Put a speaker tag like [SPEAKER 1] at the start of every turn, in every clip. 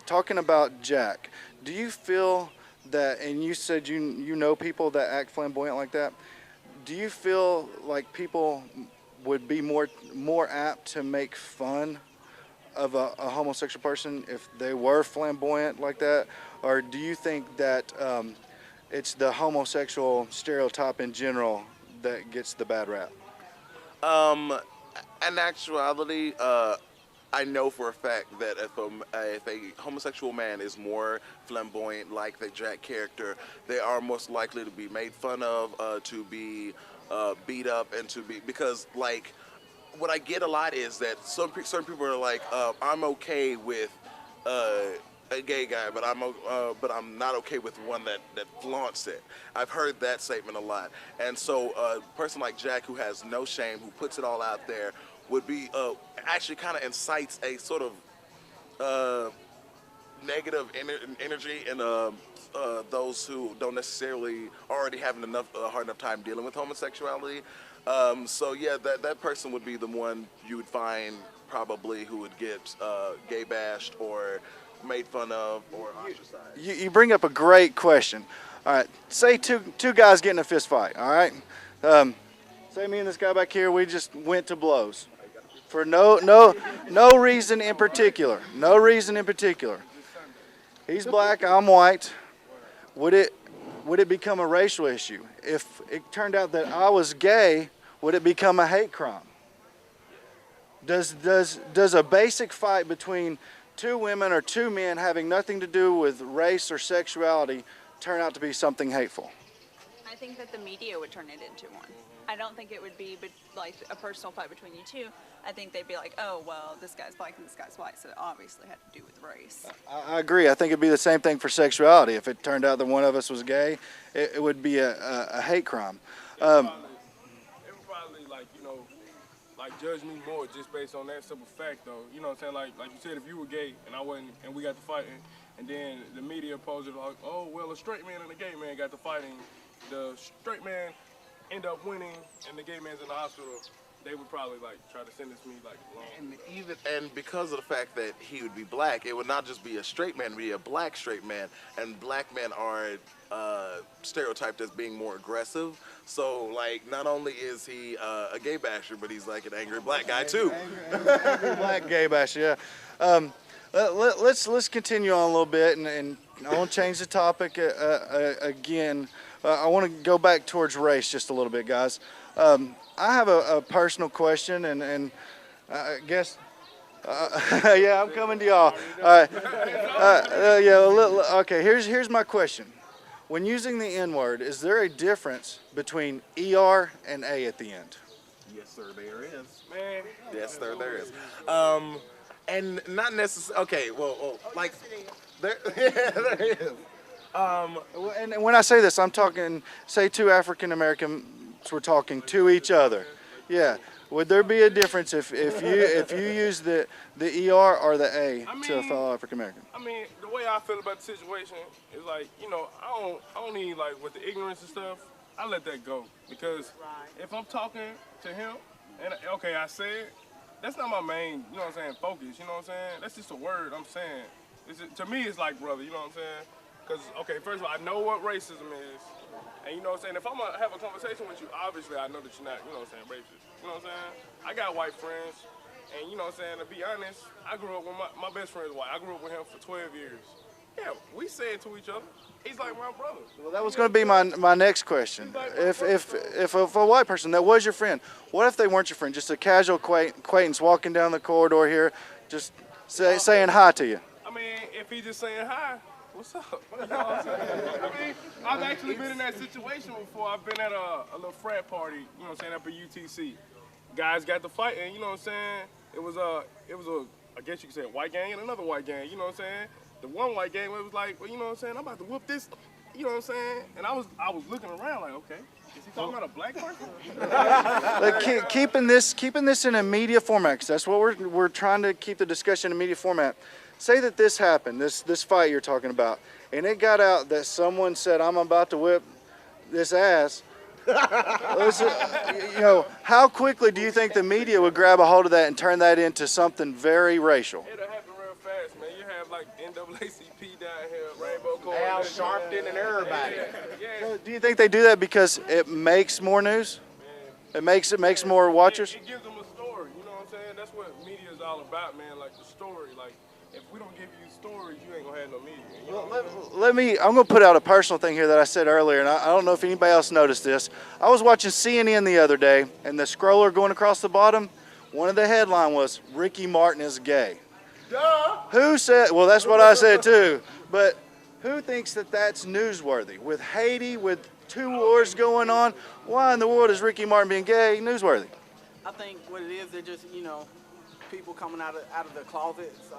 [SPEAKER 1] talking about Jack, do you feel that, and you said you know people that act flamboyant like that, do you feel like people would be more apt to make fun of a homosexual person if they were flamboyant like that, or do you think that it's the homosexual stereotype in general that gets the bad rap?
[SPEAKER 2] Um, in actuality, I know for a fact that if a homosexual man is more flamboyant, like the Jack character, they are most likely to be made fun of, to be beat up, and to be because like what I get a lot is that certain people are like, I'm okay with uh, a gay guy, but I'm not okay with one that flaunts it. I've heard that statement a lot, and so a person like Jack, who has no shame, who puts it all out there, would be actually kind of incites a sort of uh, negative energy in those who don't necessarily already having enough hard enough time dealing with homosexuality. So yeah, that person would be the one you would find probably who would get gay bashed or made fun of or ostracized.
[SPEAKER 1] You bring up a great question. All right, say two guys get in a fist fight. All right, say me and this guy back here, we just went to blows for no reason in particular. No reason in particular. He's black, I'm white. Would it become a racial issue? If it turned out that I was gay, would it become a hate crime? Does a basic fight between two women or two men having nothing to do with race or sexuality turn out to be something hateful?
[SPEAKER 3] I think that the media would turn it into one. I don't think it would be like a personal fight between you two. I think they'd be like, oh, well, this guy's black and this guy's white, so it obviously had to do with race.
[SPEAKER 1] I agree. I think it'd be the same thing for sexuality. If it turned out that one of us was gay, it would be a hate crime.
[SPEAKER 4] It would probably like judge me more just based on that simple fact, though. You know what I'm saying? Like you said, if you were gay and I wasn't, and we got to fighting, and then the media posed it like, oh, well, a straight man and a gay man got to fighting. The straight man end up winning, and the gay man's in the hospital. They would probably like try to sentence me like long.
[SPEAKER 2] And because of the fact that he would be black, it would not just be a straight man, it would be a black straight man, and black men are stereotyped as being more aggressive. So like, not only is he a gay basher, but he's like an angry black guy too.
[SPEAKER 1] Angry black gay basher, yeah. Let's continue on a little bit, and I want to change the topic again. I want to go back towards race just a little bit, guys. I have a personal question, and I guess, yeah, I'm coming to y'all. All right. Yeah, okay, here's my question. When using the N-word, is there a difference between ER and A at the end?
[SPEAKER 2] Yes, sir, there is.
[SPEAKER 4] Man.
[SPEAKER 2] Yes, sir, there is. And not necessarily. Okay, well, like there, there is.
[SPEAKER 1] And when I say this, I'm talking, say two African Americans were talking to each other. Yeah. Would there be a difference if you use the ER or the A to a fellow African American?
[SPEAKER 4] I mean, the way I feel about the situation is like, I don't need like with the ignorance and stuff. I let that go because if I'm talking to him and okay, I said that's not my main, focus. You know what I'm saying? That's just a word I'm saying. To me, it's like brother. You know what I'm saying? Because, okay, first of all, I know what racism is. And you know what I'm saying? If I'm going to have a conversation with you, obviously I know that you're not, racist. You know what I'm saying? I got white friends. And you know what I'm saying? To be honest, I grew up with my best friend is white. I grew up with him for 12 years. Yeah, we say it to each other. He's like my brother.
[SPEAKER 1] Well, that was going to be my next question. If a white person that was your friend, what if they weren't your friend? Just a casual acquaintance walking down the corridor here, just saying hi to you.
[SPEAKER 4] I mean, if he's just saying hi, what's up? You know what I'm saying? I mean, I've actually been in that situation before. I've been at a little frat party, you know what I'm saying, up at UTC. Guys got to fight, and you know what I'm saying? It was a, I guess you could say a white gang and another white gang, you know what I'm saying? The one white gang was like, well, you know what I'm saying, I'm about to whoop this, you know what I'm saying? And I was looking around like, okay, is he talking about a black person?
[SPEAKER 1] Like, keeping this in a media format, because that's what we're trying to keep the discussion in a media format. Say that this happened, this fight you're talking about, and it got out that someone said, I'm about to whip this ass. How quickly do you think the media would grab a hold of that and turn that into something very racial?
[SPEAKER 4] It'll happen real fast, man. You have like NAACP down here, Rainbow Coalition.
[SPEAKER 5] Al Sharpton and everybody.
[SPEAKER 4] Yeah.
[SPEAKER 1] So do you think they do that because it makes more news? It makes more watchers?
[SPEAKER 4] It gives them a story, you know what I'm saying? That's what media is all about, man, like the story. Like, if we don't give you stories, you ain't gonna have no media. You know what I'm saying?
[SPEAKER 1] I'm going to put out a personal thing here that I said earlier, and I don't know if anybody else noticed this. I was watching CNN the other day, and the scroller going across the bottom, one of the headline was, Ricky Martin is gay.
[SPEAKER 5] Duh.
[SPEAKER 1] Who said, well, that's what I said too, but who thinks that that's newsworthy? With Haiti, with 2 wars going on, why in the world is Ricky Martin being gay newsworthy?
[SPEAKER 6] I think what it is, they're just, people coming out of the closets.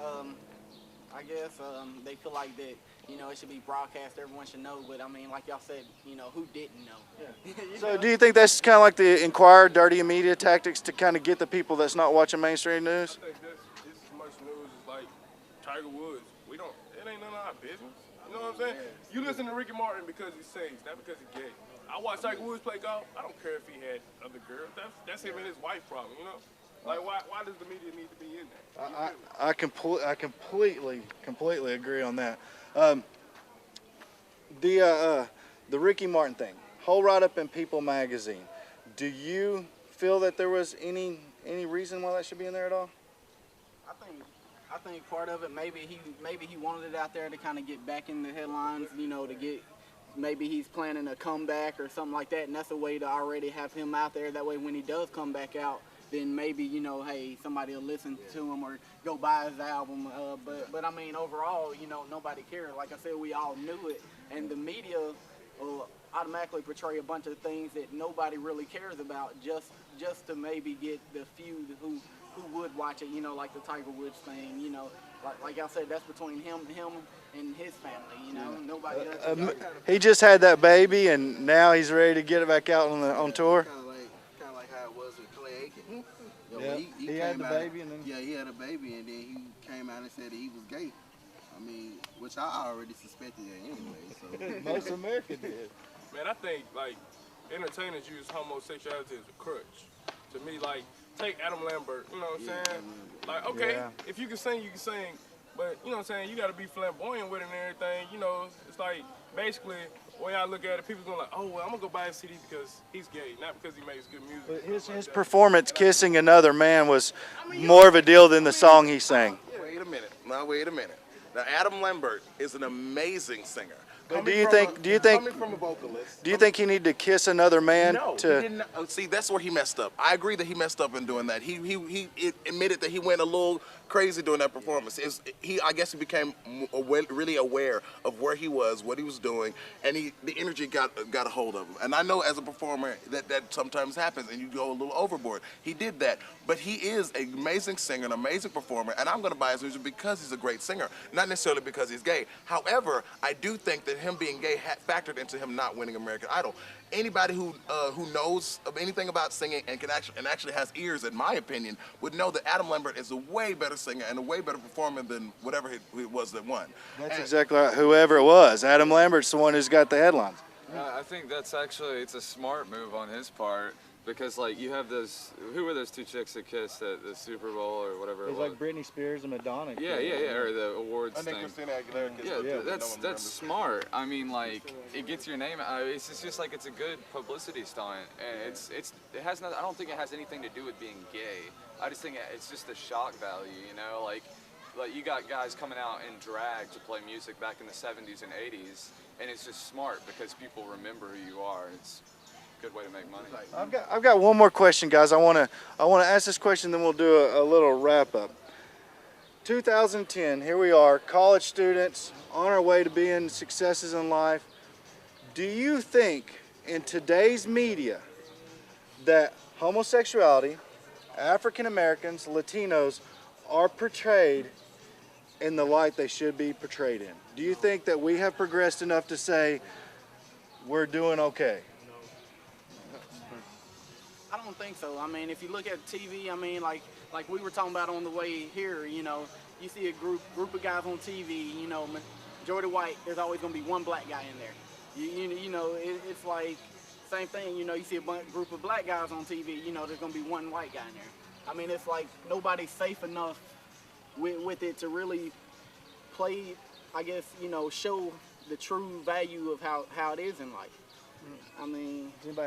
[SPEAKER 6] I guess they feel like that, it should be broadcast. Everyone should know. But I mean, like y'all said, who didn't know? Yeah.
[SPEAKER 1] So do you think that's kind of like the Inquirer, dirty media tactics to kind of get the people that's not watching mainstream news?
[SPEAKER 4] I think this as much news as like Tiger Woods. It ain't none of our business. You know what I'm saying? You listen to Ricky Martin because he sings, not because he's gay. I watch Tiger Woods play golf. I don't care if he had other girls. That's him and his wife problem, you know? Like, why does the media need to be in there?
[SPEAKER 1] I completely agree on that. The Ricky Martin thing, whole write-up in People magazine. Do you feel that there was any reason why that should be in there at all?
[SPEAKER 6] I think part of it, maybe he wanted it out there to kind of get back in the headlines, to get, maybe he's planning a comeback or something like that, and that's a way to already have him out there. That way when he does come back out, then maybe, hey, somebody will listen to him or go buy his album. But I mean, overall, nobody cared. Like I said, we all knew it, and the media will automatically portray a bunch of things that nobody really cares about just to maybe get the few who would watch it, like the Tiger Woods thing, like y'all said, that's between him and his family, nobody else.
[SPEAKER 1] He just had that baby, and now he's ready to get it back out on tour.
[SPEAKER 7] Kind of like how it was with Clay Aiken.
[SPEAKER 1] Yeah, he had the baby, and then
[SPEAKER 7] he had a baby, and then he came out and said that he was gay. I mean, which I already suspected that anyway. So
[SPEAKER 1] most America did.
[SPEAKER 4] Man, I think, like, entertainers use homosexuality as a crutch. To me, like, take Adam Lambert, you know what I'm saying? Like, okay, if you can sing, you can sing. But, you know what I'm saying, you got to be flamboyant with it and everything. It's like, basically, the way I look at it, people going like, oh, well, I'm going to go buy a CD because he's gay, not because he makes good music.
[SPEAKER 1] But his performance kissing another man was more of a deal than the song he sang.
[SPEAKER 2] Wait a minute. Now, Adam Lambert is an amazing singer.
[SPEAKER 1] But do you think
[SPEAKER 2] coming from a vocalist?
[SPEAKER 1] Do you think he needed to kiss another man?
[SPEAKER 2] No, he didn't. See, that's where he messed up. I agree that he messed up in doing that. He admitted that he went a little crazy during that performance. I guess he became really aware of where he was, what he was doing, and the energy got a hold of him. And I know as a performer that sometimes happens, and you go a little overboard. He did that, but he is an amazing singer, an amazing performer, and I'm going to buy his music because he's a great singer, not necessarily because he's gay. However, I do think that him being gay factored into him not winning American Idol. Anybody who knows of anything about singing and actually has ears, in my opinion, would know that Adam Lambert is a way better singer and a way better performer than whatever it was that won.
[SPEAKER 1] That's exactly right. Whoever it was. Adam Lambert's the one who's got the headlines.
[SPEAKER 8] I think it's a smart move on his part. Because, like, you have those, who were those 2 chicks that kissed at the Super Bowl or whatever it was?
[SPEAKER 1] like Britney Spears and Madonna.
[SPEAKER 8] Yeah, or the awards thing.
[SPEAKER 2] Christina Aguilera kissed
[SPEAKER 8] Yeah, that's smart. I mean, like, it gets your name out. It's just like, it's a good publicity stunt. And it has not, I don't think it has anything to do with being gay. I just think it's just the shock value, like you got guys coming out in drag to play music back in the 70s and 80s, and it's just smart because people remember who you are. It's good way to make money.
[SPEAKER 1] I've got one more question, guys. I want to ask this question, then we'll do a little wrap up. 2010, here we are, college students on our way to being successes in life. Do you think in today's media that homosexuality, African Americans, Latinos are portrayed in the light they should be portrayed in? Do you think that we have progressed enough to say we're doing okay?
[SPEAKER 6] I don't think so. I mean, if you look at TV, I mean, like we were talking about on the way here, you see a group of guys on TV, majority white, there's always going to be one black guy in there. It's like, same thing, you see a group of black guys on TV, there's going to be one white guy in there. I mean, it's like nobody's safe enough with it to really play, I guess, you know, show the true value of how it is in life. I mean,
[SPEAKER 1] Does anybody